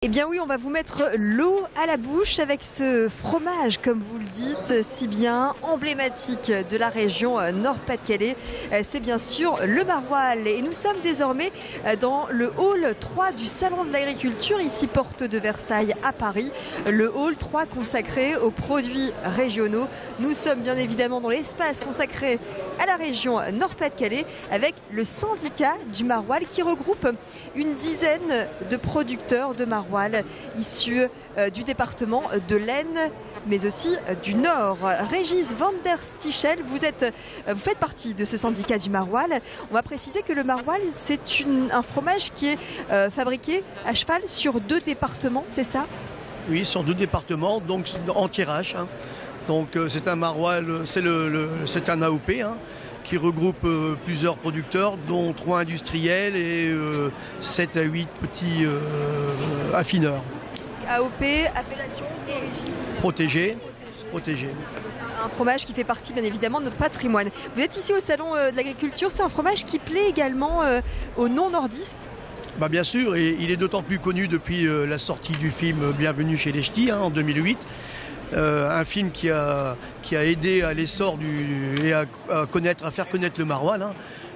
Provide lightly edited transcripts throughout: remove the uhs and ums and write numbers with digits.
Eh bien oui, on va vous mettre l'eau à la bouche avec ce fromage, comme vous le dites, si bien emblématique de la région Nord-Pas-de-Calais. C'est bien sûr le maroilles. Et nous sommes désormais dans le hall 3 du Salon de l'Agriculture, ici porte de Versailles à Paris. Le hall 3 consacré aux produits régionaux. Nous sommes bien évidemment dans l'espace consacré à la région Nord-Pas-de-Calais avec le syndicat du maroilles qui regroupe une dizaine de producteurs de maroilles issus du département de l'Aisne, mais aussi du Nord. Régis van der Stichel, vous faites partie de ce syndicat du maroilles. On va préciser que le maroilles, c'est un fromage qui est fabriqué à cheval sur 2 départements, c'est ça? Oui, sur 2 départements, donc en tirage. Donc c'est un maroilles, c'est un AOP. Qui regroupe plusieurs producteurs, dont 3 industriels et 7 à 8 petits affineurs. AOP, appellation Protégé. Un fromage qui fait partie bien évidemment de notre patrimoine. Vous êtes ici au Salon de l'Agriculture, c'est un fromage qui plaît également aux non-nordistes? Bien sûr, et il est d'autant plus connu depuis la sortie du film Bienvenue chez les Ch'tis en 2008. Un film qui a aidé à l'essor et à faire connaître le maroilles.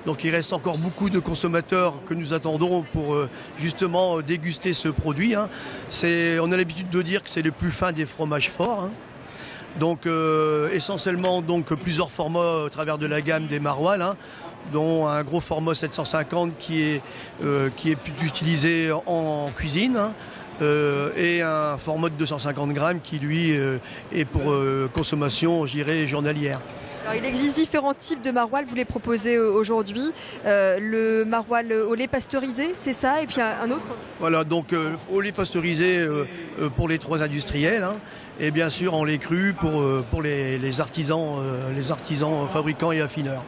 Donc il reste encore beaucoup de consommateurs que nous attendons pour justement déguster ce produit. On a l'habitude de dire que c'est le plus fin des fromages forts. Donc essentiellement plusieurs formats au travers de la gamme des maroilles, dont un gros format 750 qui est utilisé en cuisine. Et un format de 250 grammes qui lui est pour consommation, je dirais, journalière. Alors, il existe différents types de maroilles, vous les proposez aujourd'hui. Le maroilles au lait pasteurisé, c'est ça, et puis un autre? Voilà, donc au lait pasteurisé pour les 3 industriels, et bien sûr en lait cru pour les artisans fabricants et affineurs.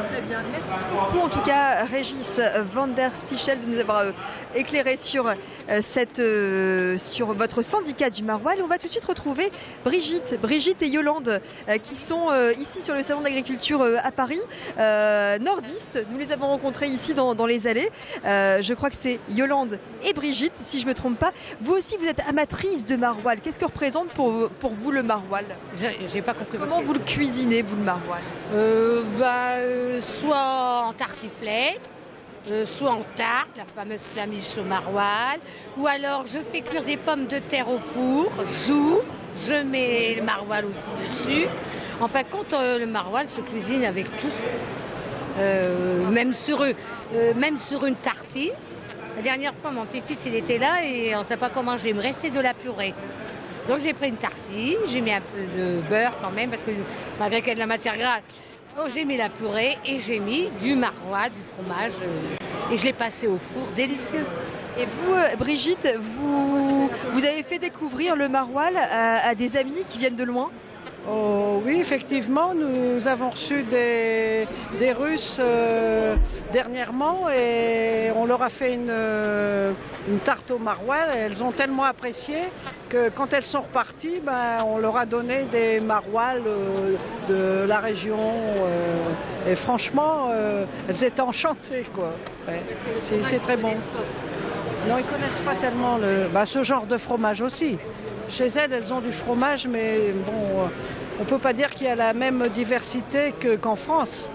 Très bien, merci beaucoup en tout cas Régis van der Stichel de nous avoir éclairé sur votre syndicat du maroilles. On va tout de suite retrouver Brigitte et Yolande qui sont ici sur le Salon de l'Agriculture à Paris, nordistes. Nous les avons rencontrés ici dans les allées. Je crois que c'est Yolande et Brigitte, si je ne me trompe pas. Vous aussi, vous êtes amatrice de maroilles. Qu'est-ce que représente pour vous le maroilles? J'ai pas compris. Comment vous le cuisinez, vous, le maroilles? Soit en tartiflette, soit en tarte, la fameuse flamiche au maroilles, ou alors je fais cuire des pommes de terre au four, j'ouvre, je mets le maroilles aussi dessus. En fin de compte, le maroilles se cuisine avec tout, même sur une tartine. La dernière fois, mon petit-fils, il était là et on ne sait pas comment manger, il me restait de la purée. Donc j'ai pris une tartine, j'ai mis un peu de beurre quand même, parce que malgré qu'il y a de la matière grasse, j'ai mis la purée et j'ai mis du maroilles, du fromage, et je l'ai passé au four, délicieux. Et vous, Brigitte, vous avez fait découvrir le maroilles à des amis qui viennent de loin? Oh, oui, effectivement, nous avons reçu des Russes dernièrement et on leur a fait une tarte au maroilles. Elles ont tellement apprécié que quand elles sont reparties, on leur a donné des maroilles de la région. Et franchement, elles étaient enchantées, quoi. Ouais, c'est très bon. Non, ils ne connaissent pas tellement ce genre de fromage aussi. Chez elles ont du fromage, mais bon, on ne peut pas dire qu'il y a la même diversité qu'en France.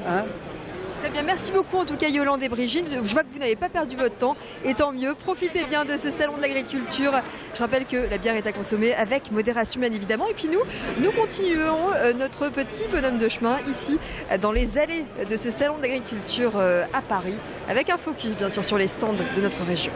Très bien, merci beaucoup en tout cas Yolande et Brigitte. Je vois que vous n'avez pas perdu votre temps, et tant mieux. Profitez bien de ce Salon de l'Agriculture. Je rappelle que la bière est à consommer avec modération bien évidemment. Et puis nous continuons notre petit bonhomme de chemin ici dans les allées de ce Salon de l'Agriculture à Paris, avec un focus bien sûr sur les stands de notre région.